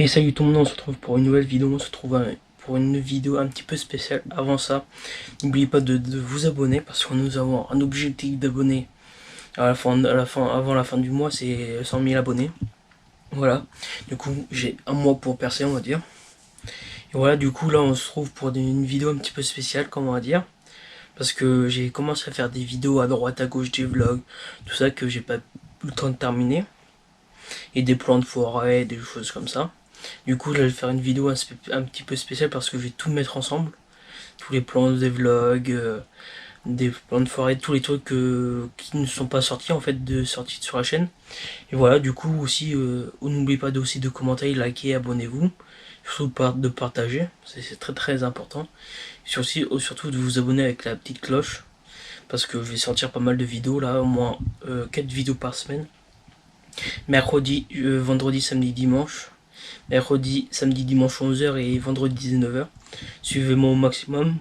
Et salut tout le monde, on se retrouve pour une nouvelle vidéo, on se retrouve pour une vidéo un petit peu spéciale. Avant ça, n'oubliez pas de vous abonner parce que nous avons un objectif d'abonnés avant la fin du mois, c'est 100 000 abonnés. Voilà, du coup j'ai un mois pour percer, on va dire. Et voilà, du coup là on se trouve pour une vidéo un petit peu spéciale, comme on va dire. Parce que j'ai commencé à faire des vidéos à droite à gauche, des vlogs, tout ça que j'ai pas eu le temps de terminer. Et des plans de forêt, des choses comme ça. Du coup, là, je vais faire une vidéo un petit peu spéciale parce que je vais tout mettre ensemble. Tous les plans des vlogs, des plans de forêt, tous les trucs qui ne sont pas sortis en fait, sortis sur la chaîne. Et voilà, du coup aussi, n'oubliez pas aussi de commenter, liker, abonnez-vous. Surtout de partager, c'est très très important. Surtout de vous abonner avec la petite cloche. Parce que je vais sortir pas mal de vidéos là, au moins 4 vidéos par semaine. Mercredi, vendredi, samedi, dimanche. Mercredi, samedi, dimanche 11h et vendredi 19h. Suivez-moi au maximum.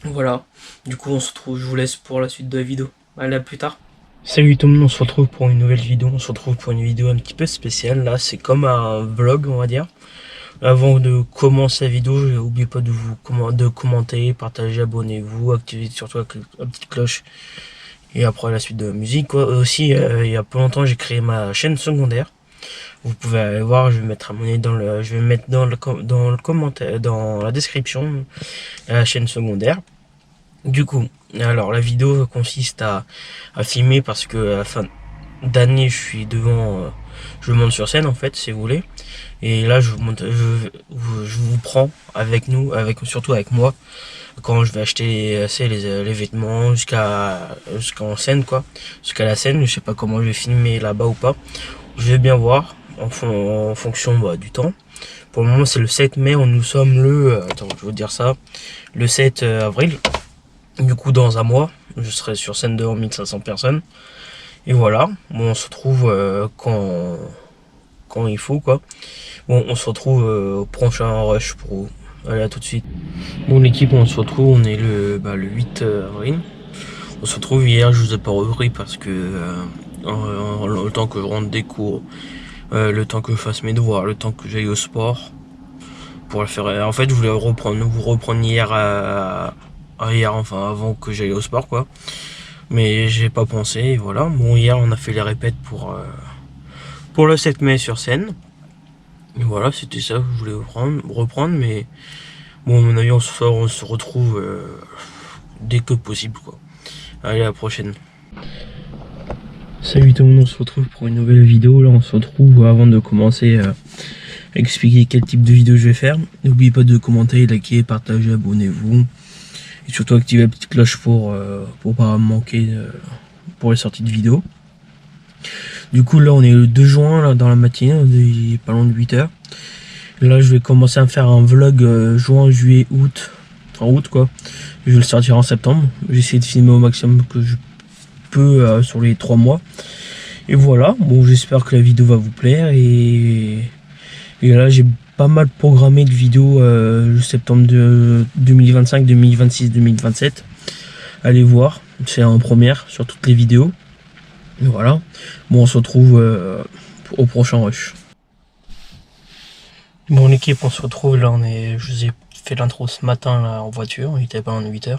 Voilà. Du coup, on se retrouve, je vous laisse pour la suite de la vidéo. Allez, à plus tard. Salut tout le monde, on se retrouve pour une nouvelle vidéo. On se retrouve pour une vidéo un petit peu spéciale. Là, c'est comme un vlog, on va dire. Avant de commencer la vidéo, n'oubliez pas de commenter, partager, abonnez-vous, activez surtout la petite cloche. Et après la suite de la musique, quoi. Aussi, il y a peu longtemps, j'ai créé ma chaîne secondaire. Vous pouvez aller voir, je vais mettre je vais mettre dans le commentaire, dans la description, la chaîne secondaire. Du coup, alors la vidéo consiste à filmer parce que à la fin d'année, je monte sur scène en fait, si vous voulez. Et là, je vous prends surtout avec moi, quand je vais acheter les vêtements jusqu'en scène quoi, jusqu'à la scène. Je sais pas comment je vais filmer là-bas ou pas. Je vais bien voir en fonction du temps. Pour le moment, c'est le 7 mai. Nous sommes attends, je vais vous dire ça. Le 7 avril. Du coup, dans un mois, je serai sur scène devant 1500 personnes. Et voilà. Bon, on se retrouve quand il faut, quoi. Bon, on se retrouve au prochain rush pour vous. Allez, à tout de suite. Bon, l'équipe, on se retrouve. On est le 8 avril. On se retrouve hier. Je vous ai pas repris parce que le temps que je rentre des cours, le temps que je fasse mes devoirs, le temps que j'aille au sport pour le faire. En fait, je voulais vous reprendre hier, enfin avant que j'aille au sport, quoi. Mais j'ai pas pensé, et voilà. Bon, hier on a fait les répètes pour le 7 mai sur scène. Et voilà, c'était ça que je voulais reprendre, mais bon, à mon avis, on se retrouve dès que possible, quoi. Allez, à la prochaine. Salut tout le monde, on se retrouve pour une nouvelle vidéo. Là, on se retrouve avant de commencer à expliquer quel type de vidéo je vais faire. N'oubliez pas de commenter, liker, partager, abonnez-vous. Et surtout activer la petite cloche pour pas manquer pour les sorties de vidéos. Du coup, là, on est le 2 juin, là, dans la matinée, il est pas loin de 8h. Là, je vais commencer à faire un vlog juin, juillet, août. En août, quoi. Je vais le sortir en septembre. J'ai essayé de filmer au maximum que je peux sur les 3 mois. Et voilà, bon, j'espère que la vidéo va vous plaire. Et là, j'ai pas mal programmé de vidéos septembre de 2025, 2026, 2027. Allez voir, c'est en première sur toutes les vidéos. Et voilà, bon, on se retrouve au prochain rush. Bon, l'équipe, on se retrouve là, je vous ai fait l'intro ce matin là en voiture, il était pas en 8h.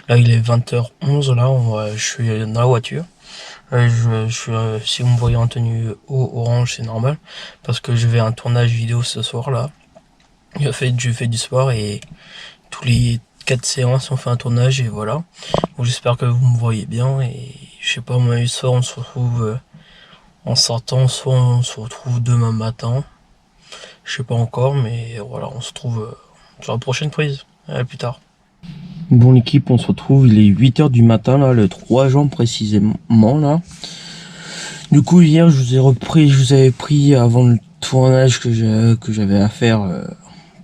Là, il est 20h11, là, je suis dans la voiture. Si vous me voyez en tenue orange, c'est normal, parce que je vais à un tournage vidéo ce soir là. Je fais du sport et tous les 4 séances on fait un tournage et voilà. Bon, j'espère que vous me voyez bien et je sais pas, moi, soit on se retrouve en sortant, soit on se retrouve demain matin. Je sais pas encore, mais voilà, on se retrouve sur la prochaine prise. À plus tard. Bon, l'équipe, on se retrouve, il est 8h du matin, là, le 3 juin précisément, là. Du coup, hier, je vous avais pris avant le tournage que j'avais à faire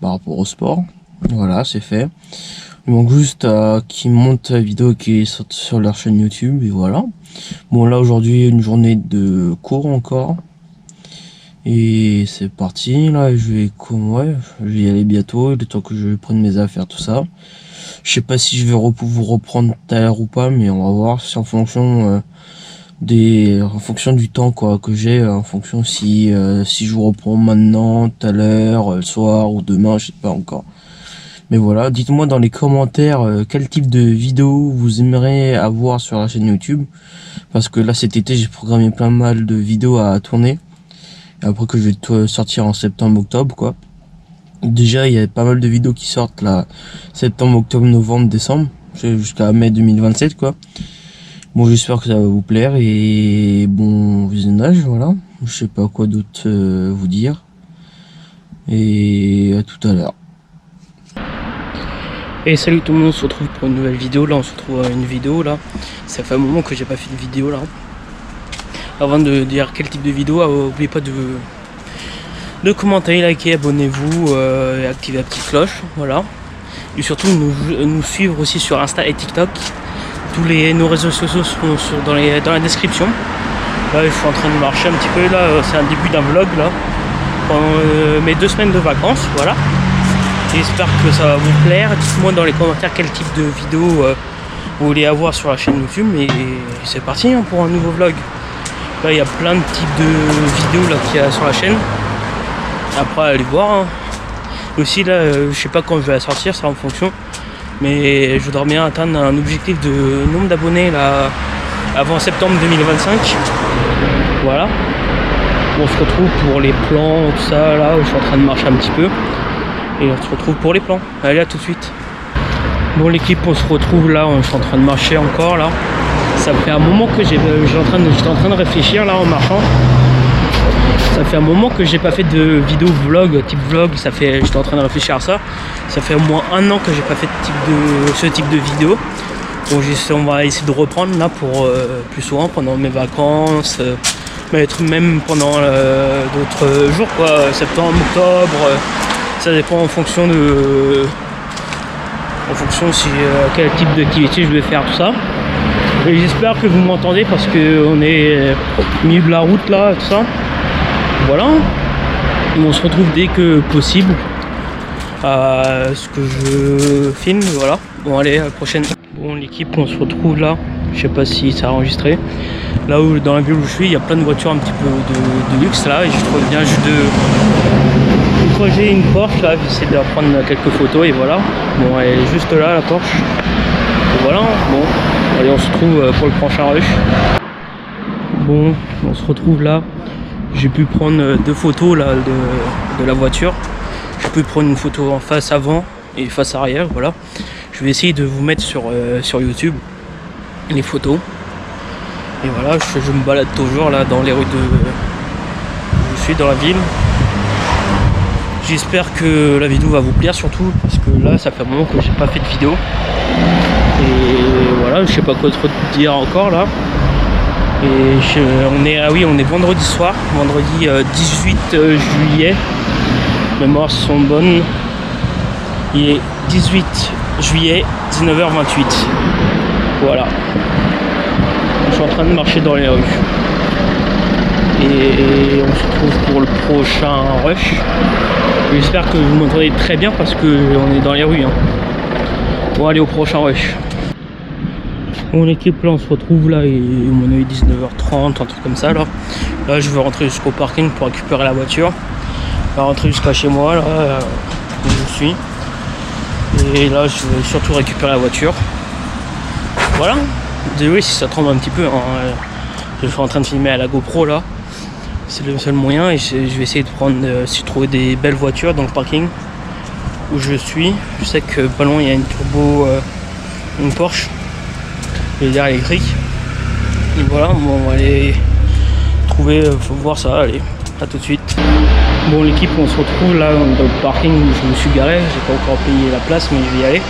par rapport au sport. Voilà, c'est fait. Il manque juste qu'ils montent la vidéo qui est sur leur chaîne YouTube, et voilà. Bon, là, aujourd'hui, une journée de cours encore. Et c'est parti, là, je vais y aller bientôt, le temps que je prenne mes affaires, tout ça. Je sais pas si je vais vous reprendre tout à l'heure ou pas, mais on va voir, c'est en fonction en fonction du temps quoi que j'ai, en fonction si je vous reprends maintenant, tout à l'heure, le soir ou demain, je sais pas encore. Mais voilà, dites-moi dans les commentaires quel type de vidéo vous aimeriez avoir sur la chaîne YouTube. Parce que là cet été j'ai programmé plein mal de vidéos à tourner. Et après que je vais sortir en septembre, octobre quoi. Déjà il y a pas mal de vidéos qui sortent là, septembre, octobre, novembre, décembre, jusqu'à mai 2027 quoi. Bon j'espère que ça va vous plaire et bon visionnage, voilà. Je sais pas quoi d'autre vous dire. Et à tout à l'heure. Et salut tout le monde, on se retrouve pour une nouvelle vidéo. Là on se retrouve à une vidéo là. Ça fait un moment que j'ai pas fait de vidéo là. Avant de dire quel type de vidéo, n'oubliez pas de commenter, liker, abonnez-vous et activez la petite cloche. Voilà. Et surtout nous suivre aussi sur Insta et TikTok. Nos réseaux sociaux sont dans la description. Là je suis en train de marcher un petit peu là, c'est un début d'un vlog là. Pendant mes 2 semaines de vacances, voilà. J'espère que ça va vous plaire. Dites-moi dans les commentaires quel type de vidéo vous voulez avoir sur la chaîne YouTube. Et c'est parti hein, pour un nouveau vlog. Là il y a plein de types de vidéos là qu'il y a sur la chaîne. Après allez voir. Hein. Aussi là je sais pas quand je vais la sortir, ça en fonction. Mais je voudrais bien atteindre un objectif de nombre d'abonnés là avant septembre 2025. Voilà. On se retrouve pour les plans, tout ça là où je suis en train de marcher un petit peu. Et on se retrouve pour les plans. Allez, à tout de suite. Bon l'équipe, on se retrouve là, je suis en train de marcher encore là. Ça fait un moment que j'étais en train de réfléchir là en marchant. Ça fait un moment que j'ai pas fait de vidéo vlog, type vlog, j'étais en train de réfléchir à ça. Ça fait au moins 1 an que j'ai pas fait ce type de vidéo. Donc on va essayer de reprendre là pour plus souvent pendant mes vacances, même pendant d'autres jours quoi, septembre, octobre. Ça dépend en fonction quel type d'activité je vais faire, tout ça. Et j'espère que vous m'entendez parce que on est au milieu de la route là, tout ça. Voilà. Et on se retrouve dès que possible à ce que je filme, voilà. Bon allez, à la prochaine. Bon l'équipe, on se retrouve là. Je sais pas si ça a enregistré. Là où dans la ville où je suis, il y a plein de voitures un petit peu de luxe là. Et je trouve bien juste j'ai une Porsche là, j'essaie de prendre quelques photos et voilà. Bon elle est juste là la Porsche. Et voilà, bon, allez on se retrouve pour le prochain rush. Bon, on se retrouve là. J'ai pu prendre 2 photos là de la voiture. J'ai pu prendre une photo en face avant et face arrière, voilà. Je vais essayer de vous mettre sur YouTube les photos. Et voilà, je me balade toujours là dans les rues je suis dans la ville. J'espère que la vidéo va vous plaire surtout parce que là ça fait un moment que j'ai pas fait de vidéo. Et voilà, je sais pas quoi trop dire encore là. Et on est vendredi soir, vendredi 18 juillet. Mes mémoires sont bonnes. Il est 18 juillet, 19h28. Voilà. Je suis en train de marcher dans les rues. Et on se retrouve pour le prochain rush. J'espère que vous m'entendez très bien parce qu'on est dans les rues. Hein. Bon allez au prochain rush. Bon l'équipe là on se retrouve là et on est 19h30, un truc comme ça là. Là je vais rentrer jusqu'au parking pour récupérer la voiture. Je vais rentrer jusqu'à chez moi là où je suis. Et là je vais surtout récupérer la voiture. Voilà. Désolé si ça tremble un petit peu. Hein. Je suis en train de filmer à la GoPro là. C'est le seul moyen et je vais essayer de trouver des belles voitures dans le parking où je suis. Je sais que pas loin il y a une Porsche, électrique. Et voilà, bon, on va aller trouver, faut voir ça, allez, à tout de suite. Bon l'équipe, on se retrouve là dans le parking où je me suis garé, j'ai pas encore payé la place mais je vais y aller.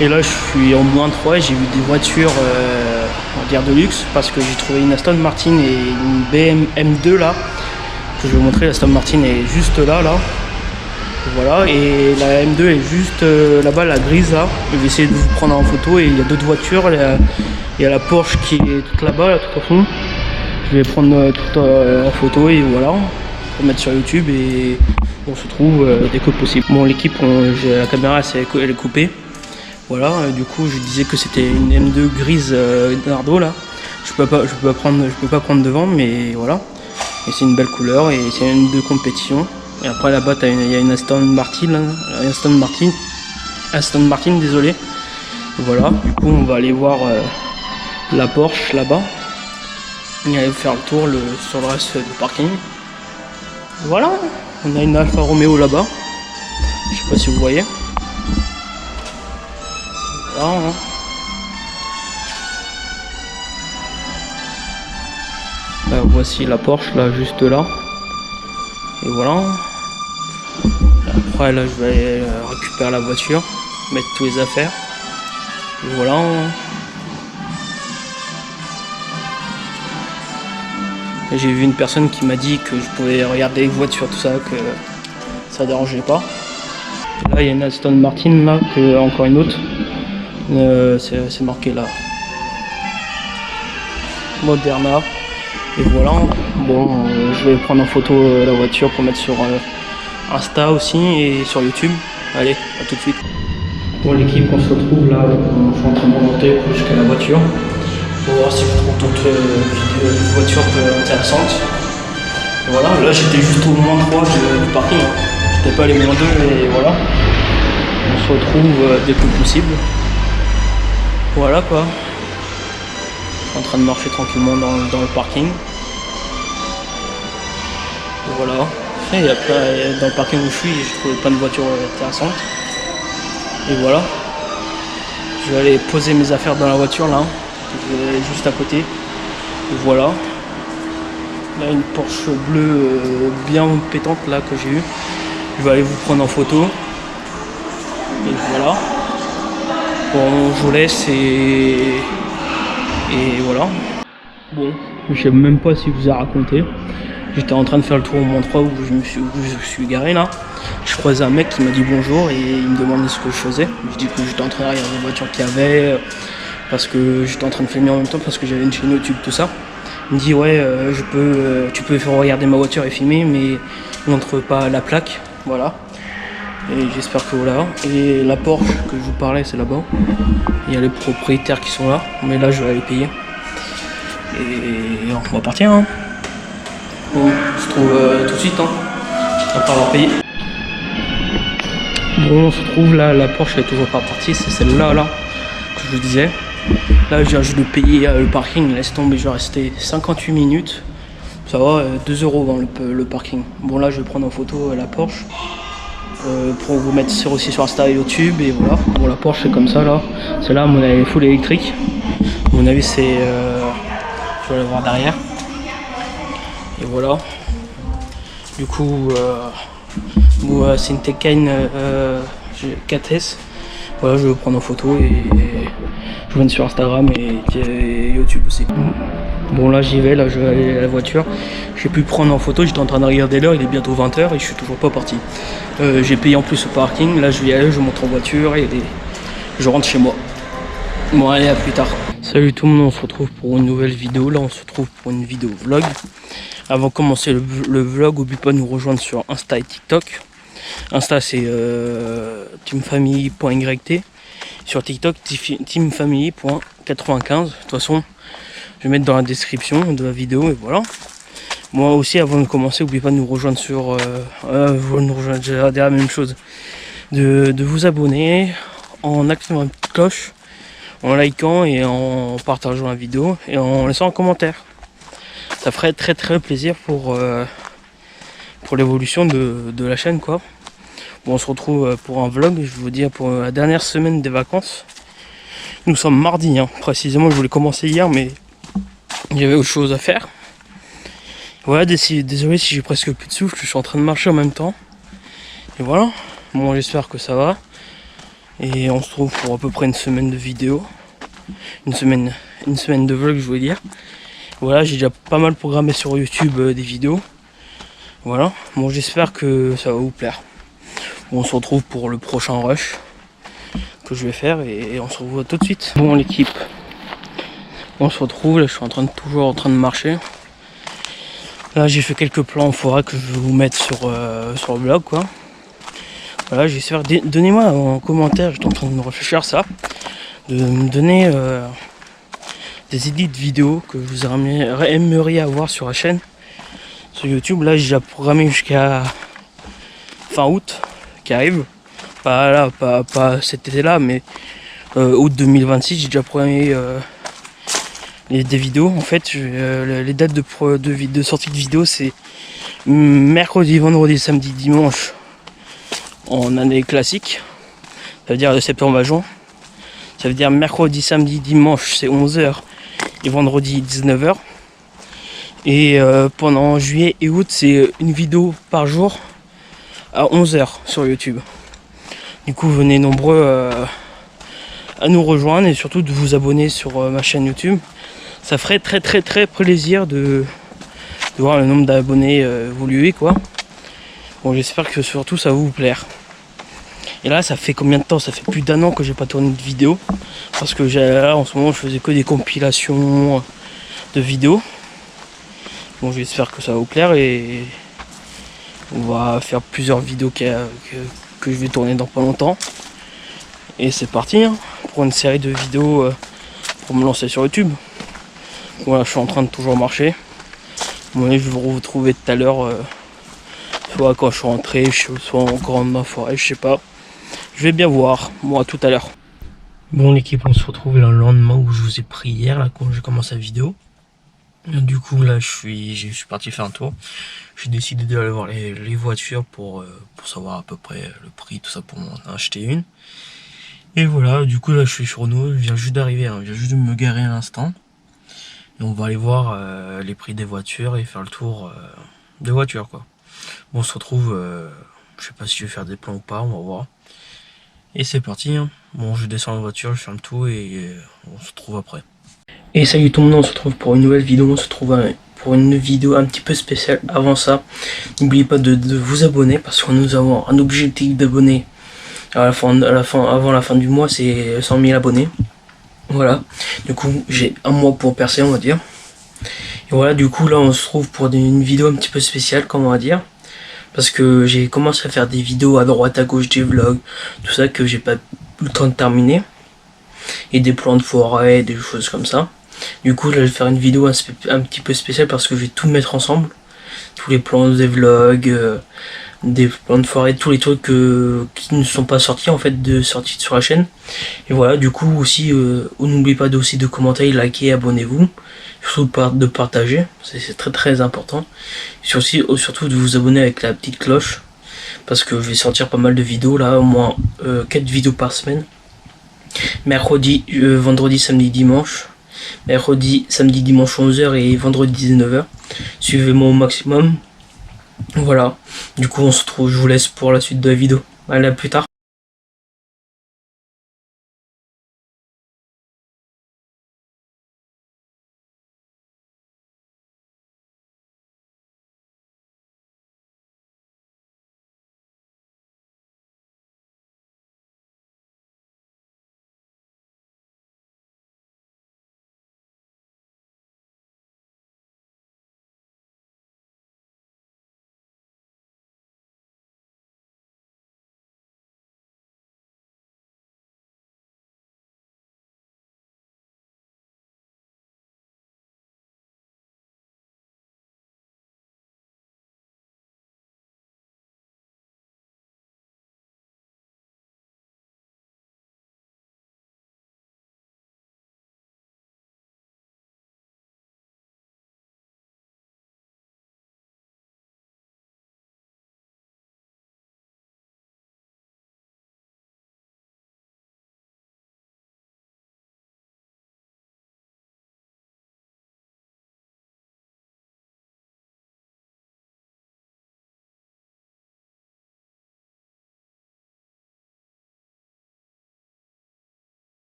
Et là je suis en -3 et j'ai vu des voitures on va dire de luxe parce que j'ai trouvé une Aston Martin et une BM M2 là que je vais vous montrer. La Aston Martin est juste là. Voilà, et la M2 est juste là-bas, la grise là. Je vais essayer de vous prendre en photo et il y a d'autres voitures. Il y a la Porsche qui est toute là-bas, là, tout au fond. Je vais prendre tout en photo et voilà, pour mettre sur YouTube et on se trouve dès que possible. Bon l'équipe, la caméra elle est coupée. Voilà, du coup je disais que c'était une M2 grise Nardo là. Je peux pas prendre devant, mais voilà. Et c'est une belle couleur et c'est une de compétition. Et après là-bas il y a une Aston Martin, désolé. Voilà, du coup on va aller voir la Porsche là-bas. Et aller faire le tour sur le reste du parking. Voilà, on a une Alfa Romeo là-bas. Je sais pas si vous voyez. Voilà, hein. Là, voici la Porsche là, juste là. Et voilà. Après là je vais aller récupérer la voiture, mettre tous les affaires. Et voilà. J'ai vu une personne qui m'a dit que je pouvais regarder les voitures, tout ça, que ça dérangeait pas. Et là il y a une Aston Martin là, encore une autre. C'est marqué là. Moderna. Et voilà. Bon, je vais prendre en photo la voiture pour mettre sur Insta aussi et sur YouTube. Allez, à tout de suite. Bon l'équipe, on se retrouve là, je suis en train de remonter jusqu'à la voiture pour voir si je trouve d'autres voitures intéressantes. Et voilà, là j'étais juste au moins 3 du parking, hein. J'étais pas allé moins 2 et voilà. On se retrouve dès que possible. Voilà quoi. Je suis en train de marcher tranquillement dans le parking. Et voilà. Et dans le parking où je suis, j'ai trouvé plein de voitures intéressantes. Et voilà, je vais aller poser mes affaires dans la voiture là, juste à côté. Et voilà, là une Porsche bleue bien pétante là que j'ai eue. Je vais aller vous prendre en photo. Et voilà. Bon, je vous laisse et voilà. Bon, je sais même pas si vous ai raconté. J'étais en train de faire le tour au Mont 3 où je suis garé là. Je croisais un mec qui m'a dit bonjour et il me demandait ce que je faisais. Je dis que j'étais en train de regarder les voitures qu'il y avait, parce que j'étais en train de filmer en même temps, parce que j'avais une chaîne YouTube, tout ça. Il me dit ouais, tu peux faire regarder ma voiture et filmer, mais montre pas la plaque, voilà. Et j'espère que voilà. Et la Porsche que je vous parlais, c'est là-bas. Il y a les propriétaires qui sont là, mais là je vais aller payer. Et on va partir, hein. Bon, on se trouve tout de suite, hein, après avoir payé. Bon, on se trouve là, la Porsche elle est toujours pas partie, c'est celle-là là, que je vous disais. Là, je viens juste de payer le parking, laisse tomber, je vais rester 58 minutes. Ça va, 2 € dans le parking. Bon, là, je vais prendre en photo la Porsche pour vous mettre aussi sur Insta et YouTube, et voilà. Bon, la Porsche c'est comme ça là, celle-là, à mon avis, full électrique. À mon avis, c'est. Je vais la voir derrière. Et voilà. Du coup, c'est une Taycan 4S. Voilà, je vais vous prendre en photo et je vous mets sur Instagram et YouTube aussi. Bon, là j'y vais, là je vais aller à la voiture. J'ai pu prendre en photo, j'étais en train de regarder l'heure, il est bientôt 20 h et je suis toujours pas parti. J'ai payé en plus au parking, là je vais y aller, je monte en voiture et je rentre chez moi. Bon, allez, à plus tard. Salut tout le monde, on se retrouve pour une nouvelle vidéo. Là on se retrouve pour une vidéo vlog. Avant de commencer le vlog, n'oublie pas de nous rejoindre sur Insta et TikTok. Insta c'est teamfamily.yt. Sur TikTok, teamfamily.95. De toute façon, je vais mettre dans la description de la vidéo et voilà. Moi aussi, avant de commencer, n'oubliez pas de nous rejoindre sur... déjà la même chose. De vous abonner en activant la petite cloche, en likant et en partageant la vidéo et en laissant un commentaire. Ça ferait très plaisir pour l'évolution de la chaîne quoi. Bon, on se retrouve pour un vlog, je vais vous dire, pour la dernière semaine des vacances. Nous sommes mardi, hein. Précisément je voulais commencer hier mais il y avait autre chose à faire. Voilà, désolé si j'ai presque plus de souffle, je suis en train de marcher en même temps. Et voilà, bon j'espère que ça va. Et on se retrouve pour à peu près une semaine de vidéos. Une semaine de vlog je voulais dire. Voilà, j'ai déjà pas mal programmé sur YouTube des vidéos. Voilà, bon j'espère que ça va vous plaire. Bon, on se retrouve pour le prochain rush que je vais faire et on se retrouve tout de suite. Bon l'équipe, on se retrouve, là je suis toujours en train de marcher. Là j'ai fait quelques plans en forêt que je vais vous mettre sur le blog quoi. Voilà, j'espère, donnez-moi en commentaire, j'étais en train de me réfléchir à ça, de me donner des idées de vidéos que vous aimeriez avoir sur la chaîne, sur YouTube. Là, j'ai déjà programmé jusqu'à fin août qui arrive. Pas là, pas cet été-là, mais août 2026, j'ai déjà programmé des vidéos. En fait, les dates de sortie de vidéo, c'est mercredi, vendredi, samedi, dimanche en année classique. Ça veut dire de septembre à juin. Ça veut dire mercredi, samedi, dimanche, c'est 11h et vendredi 19h. Et pendant juillet et août, c'est une vidéo par jour à 11h sur YouTube. Du coup, venez nombreux à nous rejoindre et surtout de vous abonner sur ma chaîne YouTube. Ça ferait très plaisir de voir le nombre d'abonnés évoluer, quoi. Bon, j'espère que surtout ça va vous plaire. Et là, ça fait combien de temps? Ça fait plus d'1 an que j'ai pas tourné de vidéo. Parce que là, en ce moment, je faisais que des compilations de vidéos. Bon, j'espère que ça va vous plaire et on va faire plusieurs vidéos que je vais tourner dans pas longtemps. Et c'est parti hein, pour une série de vidéos pour me lancer sur YouTube. Voilà, je suis en train de toujours marcher. Bon, je vais vous retrouver tout à l'heure, soit quand je suis rentré, soit encore dans ma forêt, je sais pas. Je vais bien voir, moi tout à l'heure. Bon l'équipe, on se retrouve le lendemain où je vous ai pris hier, là quand j'ai commencé la vidéo. Du coup là je suis parti faire un tour. J'ai décidé d'aller voir les voitures pour savoir à peu près le prix, tout ça pour m'en acheter une. Et voilà, du coup là je suis sur nous, je viens juste d'arriver, hein, je viens juste de me garer à l'instant. Et on va aller voir les prix des voitures et faire le tour des voitures quoi. Bon, on se retrouve, je sais pas si je vais faire des plans ou pas, on va voir. Et c'est parti, hein. Bon je descends la voiture, je ferme tout et on se retrouve après. Et salut tout le monde, on se retrouve pour une nouvelle vidéo, on se retrouve pour une vidéo un petit peu spéciale. Avant ça, n'oubliez pas de vous abonner parce que nous avons un objectif d'abonnés avant la fin du mois, c'est 100 000 abonnés. Voilà, du coup j'ai un mois pour percer on va dire. Et voilà, du coup là on se trouve pour une vidéo un petit peu spéciale, comme on va dire. Parce que j'ai commencé à faire des vidéos à droite à gauche, des vlogs, tout ça que j'ai pas eu le temps de terminer. Et des plans de forêt, des choses comme ça. Du coup, là, je vais faire une vidéo un petit peu spéciale parce que je vais tout mettre ensemble. Tous les plans des vlogs, des plans de forêt, tous les trucs qui ne sont pas sortis en fait, sortis sur la chaîne. Et voilà, du coup aussi, n'oubliez pas aussi de commenter, liker, abonnez-vous. Surtout de partager, c'est très important. Surtout de vous abonner avec la petite cloche. Parce que je vais sortir pas mal de vidéos là, au moins 4 vidéos par semaine. Mercredi, vendredi, samedi, dimanche. Mercredi, samedi, dimanche 11h et vendredi 19h. Suivez-moi au maximum. Voilà. Du coup, on se retrouve, je vous laisse pour la suite de la vidéo. Allez, à plus tard.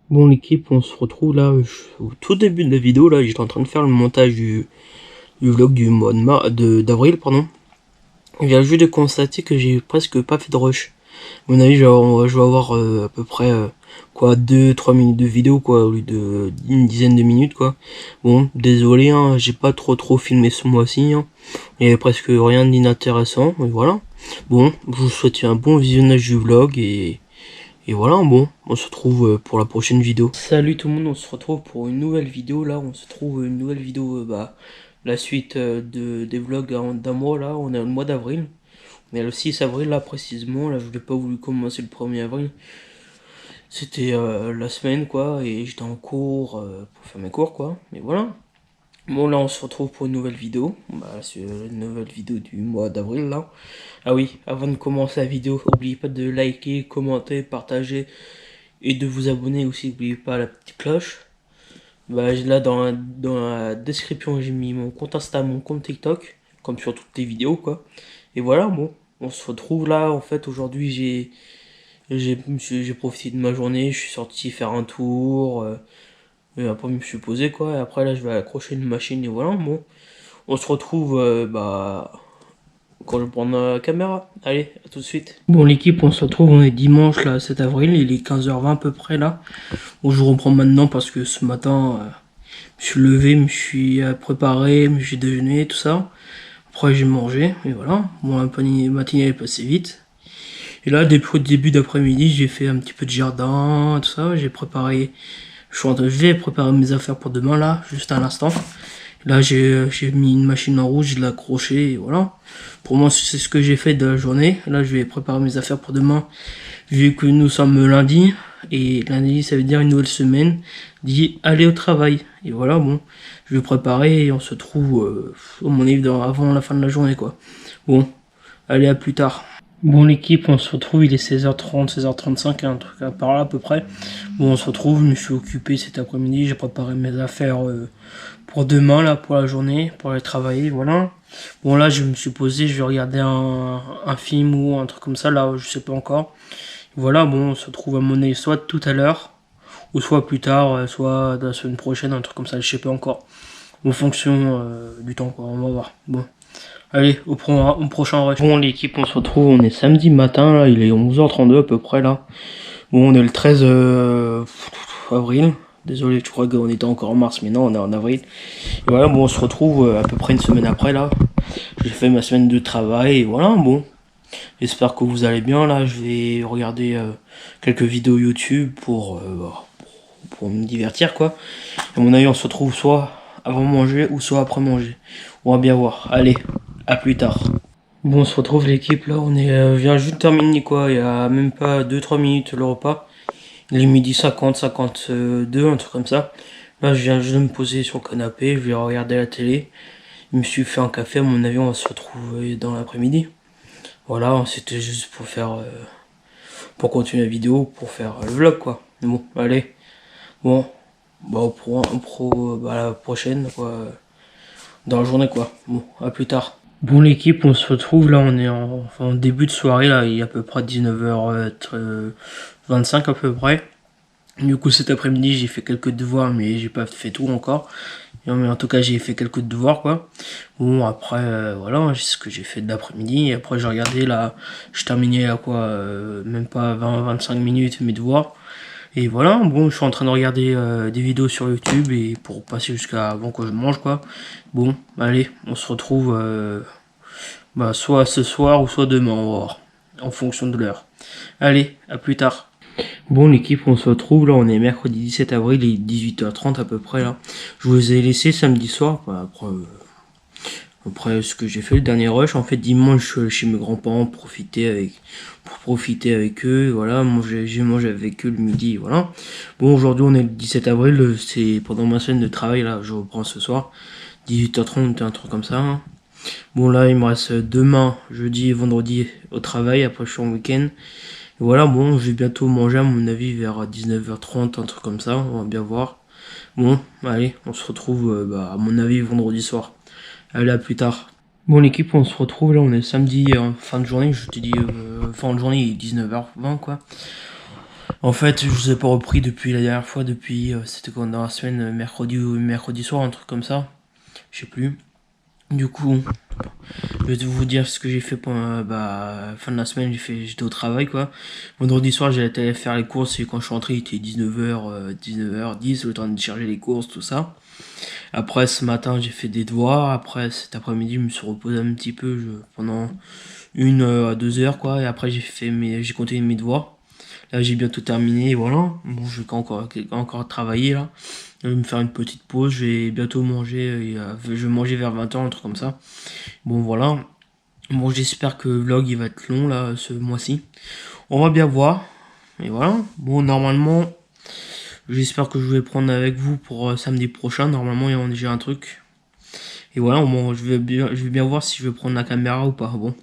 Bon l'équipe, on se retrouve là, au tout début de la vidéo, là, j'étais en train de faire le montage du vlog du mois d'avril, pardon. Et j'ai juste de constater que j'ai presque pas fait de rush. À mon avis, je vais avoir à peu près quoi 2-3 minutes de vidéo quoi, au lieu de une dizaine de minutes quoi. Bon, désolé, hein, j'ai pas trop filmé ce mois-ci. Hein. Il y avait presque rien d'inintéressant, et voilà. Bon, je vous souhaite un bon visionnage du vlog et voilà, bon, on se retrouve pour la prochaine vidéo. Salut tout le monde, on se retrouve pour une nouvelle vidéo. Là, on se trouve une nouvelle vidéo, la suite des vlogs d'un mois. Là, on est le mois d'avril. On est le 6 avril, là, précisément. Là, je n'ai pas voulu commencer le 1er avril. C'était la semaine, quoi, et j'étais en cours pour faire mes cours, quoi. Mais voilà. Bon, là, on se retrouve pour une nouvelle vidéo. C'est une nouvelle vidéo du mois d'avril, là. Ah oui, avant de commencer la vidéo, n'oubliez pas de liker, commenter, partager et de vous abonner aussi. N'oubliez pas la petite cloche. Là, dans la description, j'ai mis mon compte Insta, mon compte TikTok, comme sur toutes les vidéos, quoi. Et voilà, bon, on se retrouve là. En fait, aujourd'hui, j'ai profité de ma journée. Je suis sorti faire un tour. Et après, je me suis posé, quoi. Et après, là, je vais accrocher une machine. Et voilà, bon. On se retrouve, quand je prends la caméra. Allez, à tout de suite. Bon, l'équipe, on se retrouve. On est dimanche, là, 7 avril. Il est 15h20 à peu près, là. Bon, je reprends maintenant parce que ce matin, je me suis levé, je me suis préparé, j'ai déjeuné, tout ça. Après, j'ai mangé. Et voilà. Bon, la matinée est passée vite. Et là, depuis le début d'après-midi, j'ai fait un petit peu de jardin, tout ça. Je vais préparer mes affaires pour demain, là, juste à l'instant. Là, j'ai mis une machine en rouge, je l'ai accrochée, et voilà. Pour moi, c'est ce que j'ai fait de la journée. Là, je vais préparer mes affaires pour demain, vu que nous sommes lundi. Et lundi, ça veut dire une nouvelle semaine, dit aller au travail. Et voilà, bon, je vais préparer et on se trouve, au mon avis, avant la fin de la journée, quoi. Bon, allez, à plus tard. Bon l'équipe, on se retrouve, il est 16h30, 16h35, un truc par là à peu près. Bon, on se retrouve, je me suis occupé cet après-midi, j'ai préparé mes affaires pour demain, là, pour la journée, pour aller travailler, voilà. Bon là, je me suis posé, je vais regarder un film ou un truc comme ça, là, je sais pas encore. Voilà, bon, on se retrouve à mon avis soit tout à l'heure, ou soit plus tard, soit la semaine prochaine, un truc comme ça, je sais pas encore. En fonction du temps, quoi, on va voir. Bon. Allez, au prochain rush. Bon, l'équipe, on se retrouve, on est samedi matin, là, il est 11h32 à peu près, là. Bon, on est le 13 avril. Désolé, je crois qu'on était encore en mars, mais non, on est en avril. Et voilà, bon, on se retrouve à peu près une semaine après, là. J'ai fait ma semaine de travail, et voilà, bon. J'espère que vous allez bien, là. Je vais regarder quelques vidéos YouTube pour me divertir, quoi. À mon avis, on se retrouve soit avant manger ou soit après manger. On va bien voir. Allez, à plus tard. Bon, on se retrouve l'équipe là, vient juste de terminer quoi, il y a même pas 2-3 minutes le repas. Il est midi 50, 52, un truc comme ça. Là, je viens juste de me poser sur le canapé, je vais regarder la télé. Je me suis fait un café, à mon avis, on va se retrouver dans l'après-midi. Voilà, c'était juste pour continuer la vidéo, pour faire le vlog quoi. Bon, allez. Bon, la prochaine quoi, dans la journée quoi. Bon, à plus tard. Bon l'équipe, on se retrouve là, on est en début de soirée là, il est à peu près 19h25 à peu près. Du coup cet après-midi j'ai fait quelques devoirs mais j'ai pas fait tout encore. Mais en tout cas j'ai fait quelques devoirs quoi. Bon après voilà, c'est ce que j'ai fait de l'après-midi. Et après j'ai regardé là, je terminais à quoi, même pas 20-25 minutes mes devoirs. Et voilà, bon, je suis en train de regarder des vidéos sur YouTube et pour passer jusqu'à avant que je mange quoi. Bon, allez, on se retrouve soit ce soir ou soit demain, on va voir, en fonction de l'heure. Allez, à plus tard. Bon l'équipe, on se retrouve là, on est mercredi 17 avril, il est 18h30 à peu près là. Je vous ai laissé samedi soir, après ce que j'ai fait le dernier rush, en fait dimanche je suis allé chez mes grands-parents pour profiter avec eux, voilà, j'ai mangé avec eux le midi, voilà. Bon aujourd'hui on est le 17 avril, c'est pendant ma semaine de travail là, je reprends ce soir, 18h30, un truc comme ça. Hein. Bon là il me reste demain, jeudi et vendredi au travail, après je suis en week-end. Et voilà, bon, je vais bientôt manger à mon avis vers 19h30, un truc comme ça, on va bien voir. Bon, allez, on se retrouve à mon avis vendredi soir. Allez, à plus tard. Bon l'équipe, on se retrouve là, on est samedi fin de journée, je te dis fin de journée il est 19h20 quoi. En fait, je vous ai pas repris depuis la dernière fois, depuis c'était quand dans la semaine, mercredi soir, un truc comme ça. Je sais plus. Du coup, je vais vous dire ce que j'ai fait pendant fin de la semaine, j'étais au travail quoi. Vendredi soir, j'ai été faire les courses et quand je suis rentré, il était 19h, 19h10, le temps de charger les courses, tout ça. Après, ce matin, j'ai fait des devoirs. Après, cet après-midi, je me suis reposé un petit peu pendant 1 à 2 heures quoi. Et après, j'ai continué mes devoirs. Là, j'ai bientôt terminé, et voilà. Bon, je vais encore travailler là. Je vais me faire une petite pause, je vais bientôt manger, je vais manger vers 20h, un truc comme ça. Bon, voilà. Bon, j'espère que le vlog il va être long là, ce mois-ci. On va bien voir. Et voilà. Bon, normalement, j'espère que je vais prendre avec vous pour samedi prochain. Normalement, il y a déjà un truc. Et voilà, bon, je vais bien voir si je vais prendre la caméra ou pas. Bon,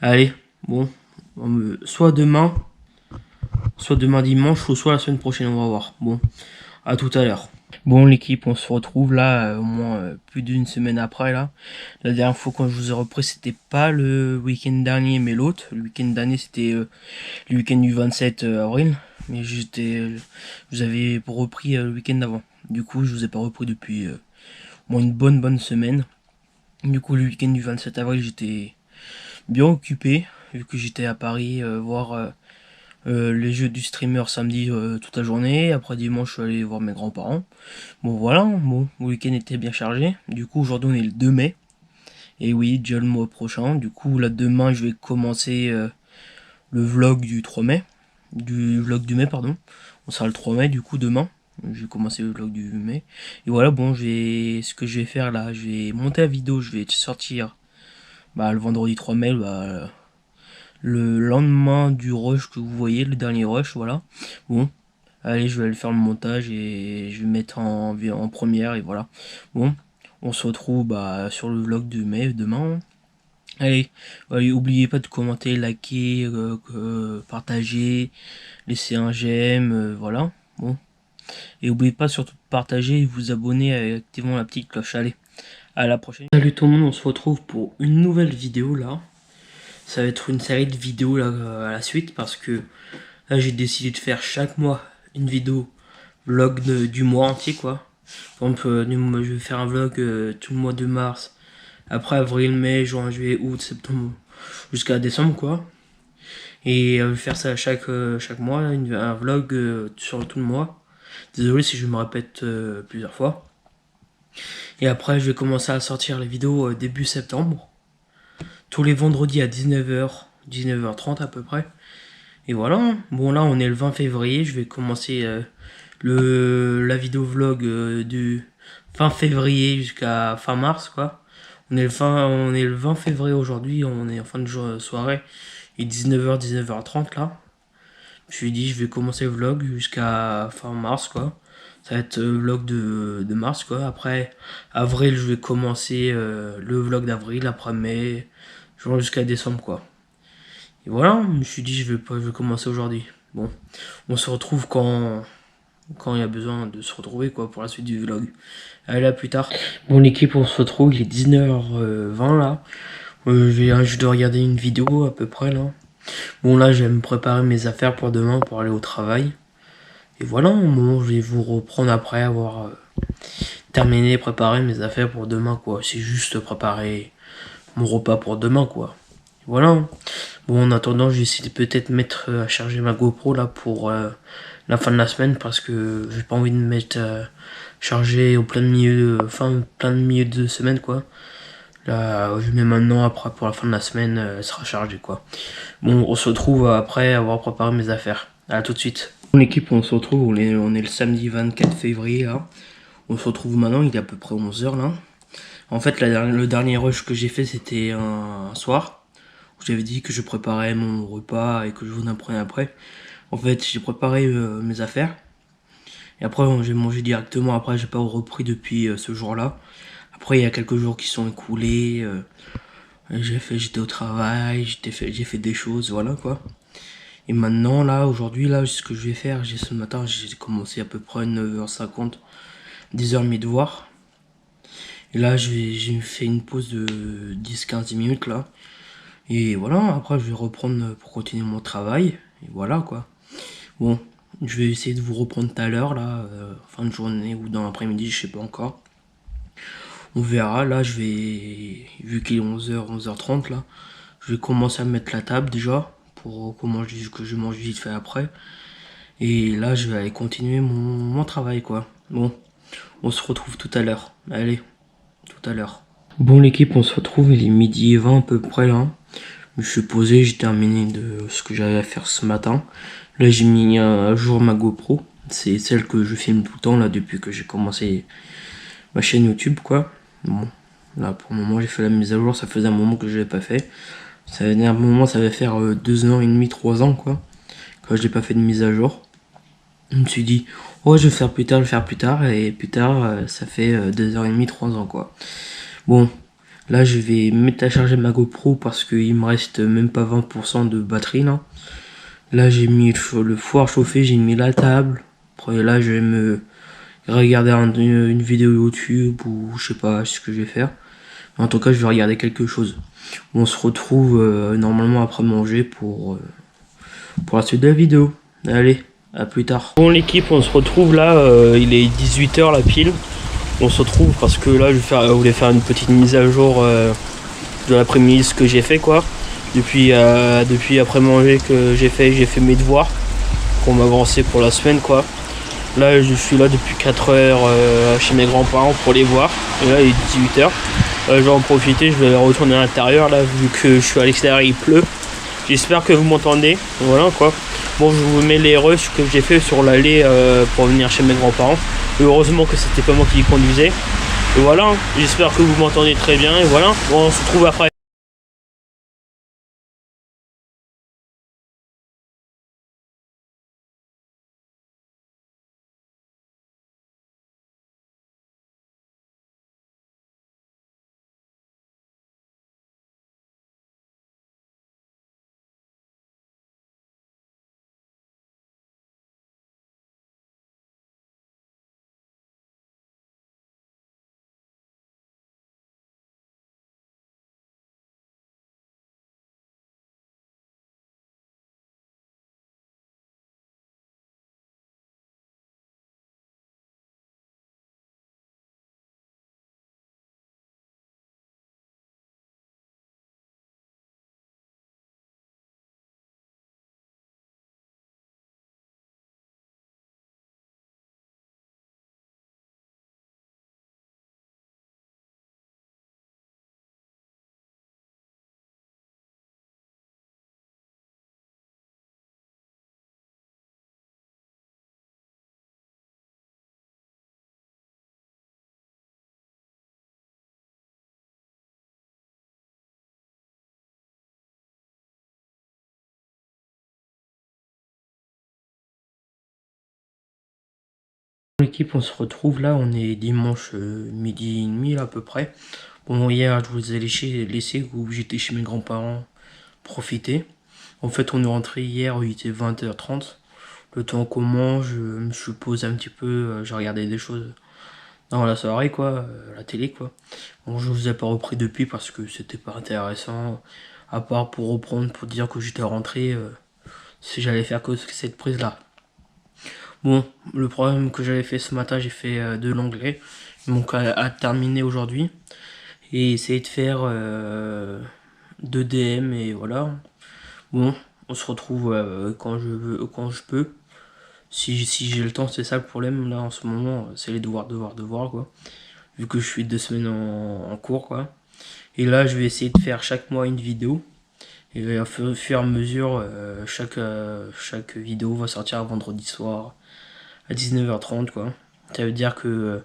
allez, bon, soit demain dimanche ou soit la semaine prochaine, on va voir. Bon, à tout à l'heure. Bon l'équipe, on se retrouve là, au moins plus d'une semaine après là. La dernière fois quand je vous ai repris, c'était pas le week-end dernier mais l'autre. Le week-end dernier c'était le week-end du 27 avril. Mais je vous avais repris le week-end d'avant. Du coup je vous ai pas repris depuis au moins une bonne semaine. Du coup le week-end du 27 avril j'étais bien occupé. Vu que j'étais à Paris voir les jeux du streamer samedi toute la journée. Après dimanche je suis allé voir mes grands-parents. Bon voilà, bon, le week-end était bien chargé. Du coup aujourd'hui on est le 2 mai. Et oui, déjà le mois prochain. Du coup là demain je vais commencer le vlog du 3 mai. Du vlog du mai pardon. On sera le 3 mai du coup demain. Je vais commencer le vlog du mai. Et voilà, bon, ce que je vais faire là, je vais monter la vidéo, je vais sortir le vendredi 3 mai, le lendemain du rush que vous voyez, le dernier rush, voilà. Bon, allez, je vais aller faire le montage et je vais mettre en première et voilà. Bon, on se retrouve sur le vlog de mai demain. Allez, oubliez pas de commenter, liker, partager, laisser un j'aime, voilà. Bon, et oubliez pas surtout de partager et vous abonner en activant la petite cloche. Allez, à la prochaine. Salut tout le monde, on se retrouve pour une nouvelle vidéo là. Ça va être une série de vidéos là à la suite parce que là j'ai décidé de faire chaque mois une vidéo vlog du mois entier quoi. Par exemple, je vais faire un vlog tout le mois de mars, après avril, mai, juin, juillet, août, septembre, jusqu'à décembre quoi. Et je vais faire ça chaque mois, un vlog sur tout le mois. Désolé si je me répète plusieurs fois. Et après je vais commencer à sortir les vidéos début septembre. Tous les vendredis à 19h, 19h30 à peu près. Et voilà, bon là on est le 20 février, je vais commencer la vidéo vlog du fin février jusqu'à fin mars quoi. On est le 20 février aujourd'hui, on est en fin de soirée, et 19h, 19h30 là. Je me suis dit je vais commencer le vlog jusqu'à fin mars quoi. Ça va être vlog de mars quoi. Après avril je vais commencer le vlog d'avril, après mai, jusqu'à décembre quoi. Et voilà, je me suis dit je vais commencer aujourd'hui. Bon, on se retrouve quand il y a besoin de se retrouver quoi pour la suite du vlog. Allez, à plus tard. Bon l'équipe, on se retrouve, il est 19h20 là. Je dois regarder une vidéo à peu près là. Bon là je vais me préparer mes affaires pour demain pour aller au travail. Et voilà, bon je vais vous reprendre après avoir terminé, préparer mes affaires pour demain quoi. C'est juste préparer mon repas pour demain quoi. Voilà. Bon, en attendant, je vais essayer de peut-être mettre à charger ma GoPro là pour la fin de la semaine parce que j'ai pas envie de mettre chargé au plein de milieu de semaine quoi. Là, je mets maintenant, après pour la fin de la semaine, elle sera chargée quoi. Bon, on se retrouve après avoir préparé mes affaires. À tout de suite. Mon équipe, on se retrouve, on est le samedi 24 février là. On se retrouve maintenant, il est à peu près 11h là. En fait, le dernier rush que j'ai fait, c'était un soir. J'avais dit que je préparais mon repas et que je vous en prenais après. En fait, j'ai préparé mes affaires. Et après, j'ai mangé directement. Après, j'ai pas repris depuis ce jour-là. Après, il y a quelques jours qui sont écoulés. J'étais au travail, j'ai fait des choses, voilà quoi. Et maintenant, là, aujourd'hui, là, ce que je vais faire, ce matin, j'ai commencé à peu près 9h50, 10h mes devoirs. Et là, j'ai fait une pause de 10-15 minutes, là. Et voilà, après, je vais reprendre pour continuer mon travail. Et voilà, quoi. Bon, Je vais essayer de vous reprendre tout à l'heure, là, fin de journée ou dans l'après-midi, je sais pas encore. On verra, là, je vais, vu qu'il est 11h, 11h30, là, je vais commencer à mettre la table déjà, pour que je mange vite fait après. Et là, je vais aller continuer mon travail, quoi. Bon, on se retrouve tout à l'heure. Allez, tout à l'heure. Bon, l'équipe, on se retrouve, il est midi et 20 à peu près, là. Je suis posé, j'ai terminé de ce que j'avais à faire ce matin. Là, j'ai mis à jour ma GoPro. C'est celle que je filme tout le temps, là, depuis que j'ai commencé ma chaîne YouTube, quoi. Bon, là, pour le moment, j'ai fait la mise à jour. Ça faisait un moment que je l'avais pas fait. Ça faisait un moment, ça va faire 2 ans et demi, 3 ans, quoi, que je n'ai pas fait de mise à jour. Je me suis dit, oh, je vais faire plus tard, je vais faire plus tard. Et plus tard, ça fait 2h30, 3 ans, quoi. Bon, là, je vais mettre à charger ma GoPro parce qu'il me reste même pas 20% de batterie, là. Là, j'ai mis le four chauffé, j'ai mis la table. Après, là, je vais me regarder une vidéo YouTube ou je sais pas ce que je vais faire. En tout cas, je vais regarder quelque chose. On se retrouve normalement après manger pour la suite de la vidéo. Allez, à plus tard. Bon, l'équipe, on se retrouve là. Il est 18h la pile. On se retrouve parce que là, je voulais faire une petite mise à jour de l'après-midi, ce que j'ai fait, quoi. Depuis après manger que j'ai fait mes devoirs pour m'avancer pour la semaine, quoi. Là, je suis là depuis 4 heures chez mes grands-parents pour les voir. Et là, il est 18h. Je vais en profiter, je vais retourner à l'intérieur là, vu que je suis à l'extérieur, il pleut. J'espère que vous m'entendez. Voilà, quoi. Bon, je vous mets les rushs que j'ai fait sur l'allée pour venir chez mes grands-parents. Heureusement que c'était pas moi qui conduisais. Et voilà, hein. J'espère que vous m'entendez très bien. Et voilà, bon, on se retrouve après. L'équipe, on se retrouve là, on est dimanche midi et demi là, à peu près. Bon, hier, je vous ai laissé où j'étais chez mes grands-parents profiter. En fait, on est rentré hier, il était 20h30. Le temps qu'on mange, je me suis posé un petit peu, j'ai regardé des choses dans la soirée, quoi, la télé, quoi. Bon, je vous ai pas repris depuis parce que c'était pas intéressant, à part pour reprendre, pour dire que j'étais rentré, si j'allais faire que cette prise-là. Bon, le problème que j'avais fait ce matin, j'ai fait de l'anglais, donc à terminer aujourd'hui, et essayer de faire 2 DM, et voilà. Bon, on se retrouve quand je veux, quand je peux. Si j'ai le temps, c'est ça le problème là en ce moment, c'est les devoirs, quoi. Vu que je suis 2 semaines en cours, quoi. Et là, je vais essayer de faire chaque mois une vidéo. Et au fur et à mesure, chaque vidéo va sortir vendredi soir à 19h30, quoi. Ça veut dire que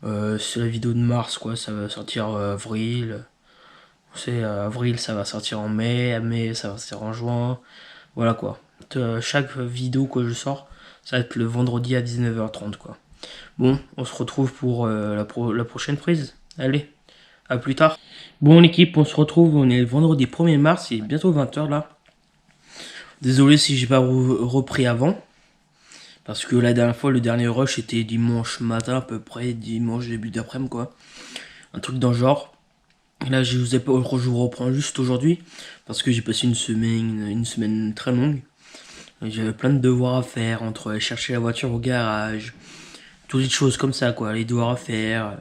c'est la vidéo de mars, quoi. Ça va sortir avril. C'est avril, ça va sortir en mai. À mai, ça va sortir en juin. Voilà, quoi. Chaque vidéo que je sors, ça va être le vendredi à 19h30, quoi. Bon, on se retrouve pour la prochaine prise. Allez, à plus tard. Bon, l'équipe, on se retrouve, on est le vendredi 1er mars, il est bientôt 20h là. Désolé si j'ai pas repris avant. Parce que la dernière fois, le dernier rush était dimanche matin à peu près, dimanche début d'après-midi, quoi. Un truc dans le genre. Là, je vous reprends juste aujourd'hui. Parce que j'ai passé une semaine très longue. J'avais plein de devoirs à faire, entre aller chercher la voiture au garage, toutes les choses comme ça, quoi, les devoirs à faire.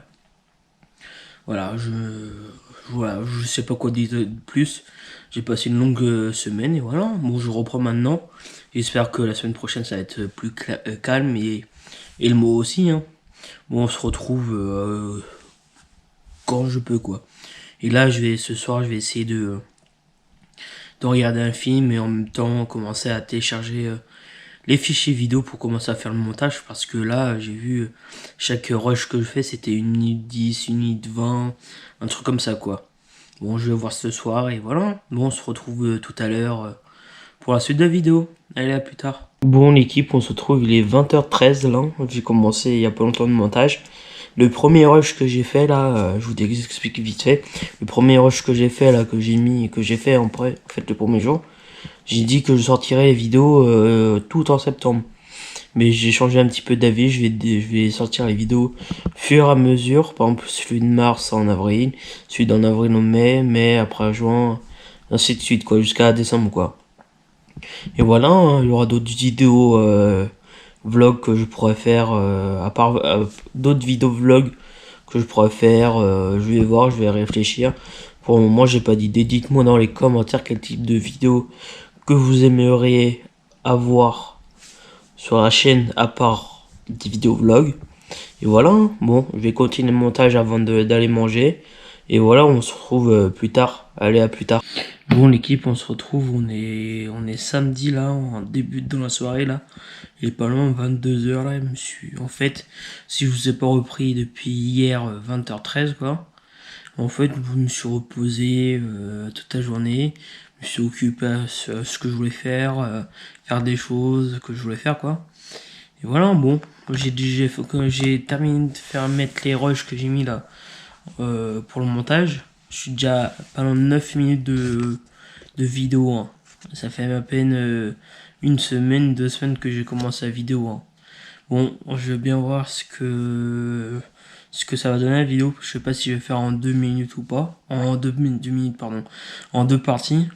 Voilà, je sais pas quoi dire de plus. J'ai passé une longue semaine et voilà. Bon, je reprends maintenant. J'espère que la semaine prochaine ça va être plus calme et le mot aussi, hein. Bon, on se retrouve quand je peux, quoi. Et là, ce soir, je vais essayer de regarder un film et en même temps commencer à télécharger les fichiers vidéo pour commencer à faire le montage, parce que là j'ai vu chaque rush que je fais c'était 1 minute 10, 1 minute 20, un truc comme ça, quoi. Bon, je vais voir ce soir et voilà. Bon, on se retrouve tout à l'heure pour la suite de la vidéo. Allez, à plus tard. Bon, l'équipe, on se retrouve, il est 20h13 là. J'ai commencé il y a pas longtemps le montage. Le premier rush que j'ai fait là, je vous explique vite fait. Le premier rush que j'ai fait là, que j'ai fait en fait le premier jour, j'ai dit que je sortirais les vidéos tout en septembre. Mais j'ai changé un petit peu d'avis, je vais sortir les vidéos fur et à mesure. Par exemple, celui de mars en avril, celui d'en avril en mai, mai après juin, ainsi de suite, quoi, jusqu'à décembre, quoi. Et voilà, hein, il y aura d'autres vidéos vlogs que je pourrais faire, à part d'autres vidéos vlogs que je pourrais faire, je vais voir, je vais réfléchir. Pour le moment, j'ai pas d'idée. Dites-moi dans les commentaires quel type de vidéo que vous aimeriez avoir sur la chaîne à part des vidéos vlogs. Et voilà, hein. Bon, je vais continuer le montage avant d'aller manger. Et voilà, on se retrouve plus tard. Allez, à plus tard. Bon, l'équipe, on se retrouve, on est samedi là, on débute dans la soirée là. Il est pas loin, 22h là, en fait, si je vous ai pas repris depuis hier, 20h13 quoi. En fait, je me suis reposé toute la journée. Je me suis occupé à ce que je voulais faire, faire des choses que je voulais faire, quoi. Et voilà, bon, j'ai terminé de mettre les rushs que j'ai mis là pour le montage. Je suis déjà pas loin de 9 minutes de vidéo, hein. Ça fait à peine 1 semaine, 2 semaines que j'ai commencé la vidéo, hein. Bon, je vais bien voir ce que ça va donner la vidéo. Je sais pas si je vais faire en 2 minutes ou pas. En 2 minutes, pardon. En 2 parties.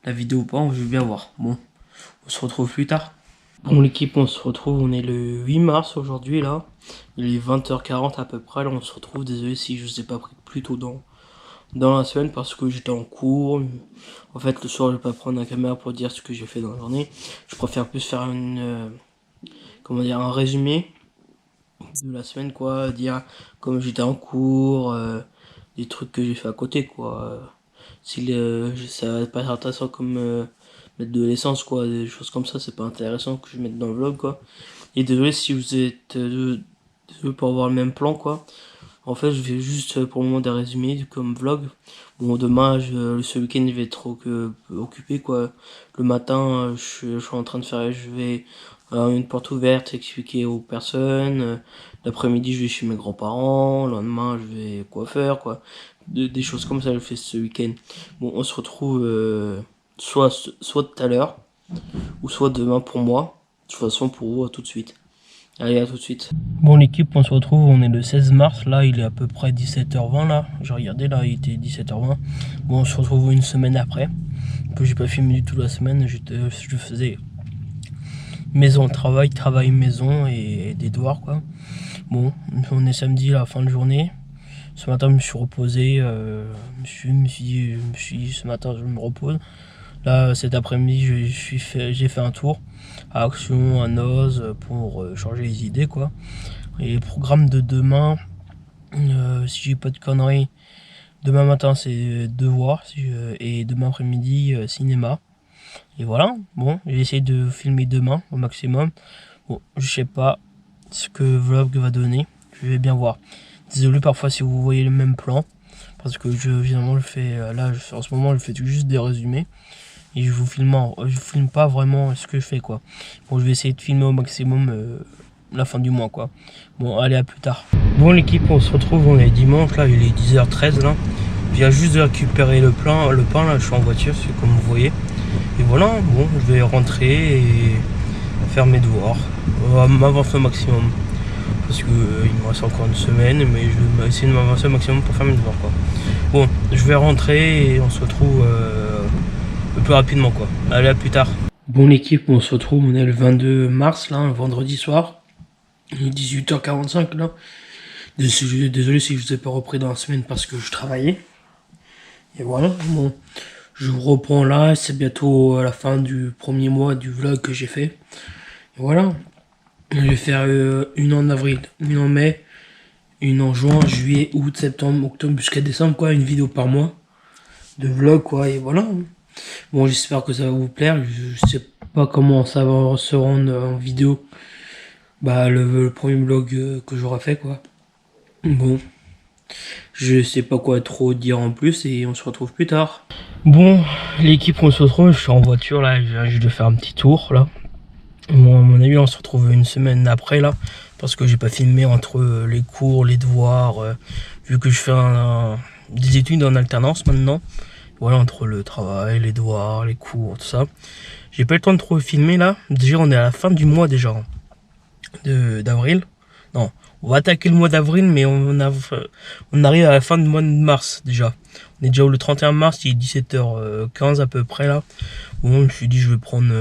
La vidéo ou pas, je vais bien voir. Bon, on se retrouve plus tard. Bon, l'équipe, on se retrouve. On est le 8 mars aujourd'hui, là. Il est 20h40 à peu près. Là, on se retrouve. Désolé si je vous ai pas pris plus tôt dans la semaine parce que j'étais en cours. En fait, le soir, je vais pas prendre la caméra pour dire ce que j'ai fait dans la journée. Je préfère plus faire un résumé de la semaine, quoi, dire comme j'étais en cours, des trucs que j'ai fait à côté, quoi. Si ça va pas être intéressant comme mettre de l'essence, quoi, des choses comme ça, c'est pas intéressant que je mette dans le vlog, quoi. Et désolé si vous êtes désolé pour avoir le même plan, quoi. En fait, je vais juste pour le moment des résumés comme vlog. Bon, demain, ce week-end, je vais être occupé, quoi. Le matin, je suis en train de faire, je vais une porte ouverte, expliquer aux personnes. L'après-midi, je vais chez mes grands-parents. Le lendemain, je vais coiffeur, quoi. Des choses comme ça, je fais ce week-end. Bon, on se retrouve soit tout à l'heure, ou soit demain pour moi. De toute façon, pour vous, à tout de suite. Allez, à tout de suite. Bon, l'équipe, on se retrouve, on est le 16 mars, là, il est à peu près 17h20, là. J'ai regardé, là, il était 17h20. Bon, on se retrouve une semaine après. Que j'ai pas filmé du tout la semaine, je faisais maison, travail, maison et des devoirs, quoi. Bon, on est samedi, la fin de journée. Ce matin, je me suis reposé, ce matin, je me repose. Là, cet après-midi, j'ai fait un tour à Action, à Noz, pour changer les idées, quoi. Et le programme de demain, si j'ai pas de conneries, demain matin, c'est devoir, et demain après-midi, cinéma. Et voilà, bon, j'ai essayé de filmer demain au maximum. Bon, je sais pas ce que vlog va donner, je vais bien voir. Désolé parfois si vous voyez le même plan, parce que évidemment, je fais, là, en ce moment, je fais juste des résumés. Et je filme pas vraiment ce que je fais, quoi. Bon, je vais essayer de filmer au maximum la fin du mois, quoi. Bon, allez, à plus tard. Bon, l'équipe, on se retrouve, on est dimanche, là, il est 10h13, là. Je viens juste de récupérer le pain, là, je suis en voiture, comme vous voyez. Et voilà, bon, je vais rentrer et faire mes devoirs. M'avancer au maximum. Parce que il me reste encore une semaine, mais je vais essayer de m'avancer au maximum pour faire mes devoirs, quoi. Bon, je vais rentrer et on se retrouve le plus rapidement, quoi. Allez, à plus tard. Bon l'équipe, on se retrouve, on est le 22 mars là, un vendredi soir. Il est 18h45 là. Désolé si je vous ai pas repris dans la semaine parce que je travaillais. Et voilà, bon, je vous reprends là, c'est bientôt à la fin du premier mois du vlog que j'ai fait. Et voilà, je vais faire une en avril, une en mai, une en juin, juillet, août, septembre, octobre jusqu'à décembre quoi, une vidéo par mois de vlog quoi, et voilà. Bon, j'espère que ça va vous plaire, je sais pas comment ça va se rendre en vidéo, bah le premier vlog que j'aurai fait quoi. Bon, je sais pas quoi trop dire en plus et on se retrouve plus tard. Bon, l'équipe, on se retrouve, je suis en voiture là, je viens juste de faire un petit tour là. Bon, à mon avis, on se retrouve une semaine après là, parce que j'ai pas filmé entre les cours, les devoirs, vu que je fais des études en alternance maintenant. Voilà, entre le travail, les devoirs, les cours, tout ça. J'ai pas eu le temps de trop filmer là. Déjà, on est à la fin du mois déjà, d'avril. Non, on va attaquer le mois d'avril, mais on arrive à la fin du mois de mars déjà. On est déjà le 31 mars, il est 17h15 à peu près là. Bon, je me suis dit je vais prendre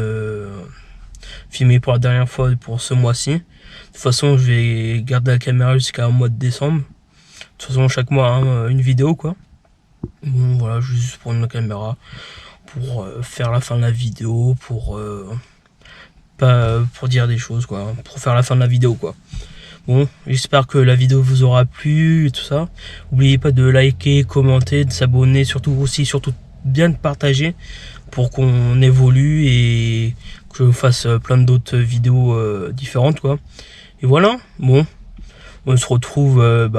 filmer pour la dernière fois pour ce mois-ci. De toute façon, je vais garder la caméra jusqu'à un mois de décembre. De toute façon, chaque mois, hein, une vidéo quoi. Bon, voilà, je vais juste prendre la caméra pour faire la fin de la vidéo, pour dire des choses quoi, pour faire la fin de la vidéo quoi. Bon, j'espère que la vidéo vous aura plu et tout ça. N'oubliez pas de liker, commenter, de s'abonner, surtout bien de partager pour qu'on évolue et que je fasse plein d'autres vidéos différentes quoi. Et voilà, bon, on se retrouve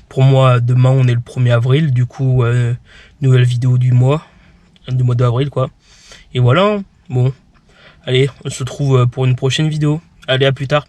pour moi demain on est le 1er avril, du coup nouvelle vidéo du mois d'avril quoi. Et voilà, bon, allez, on se retrouve pour une prochaine vidéo. Allez, à plus tard.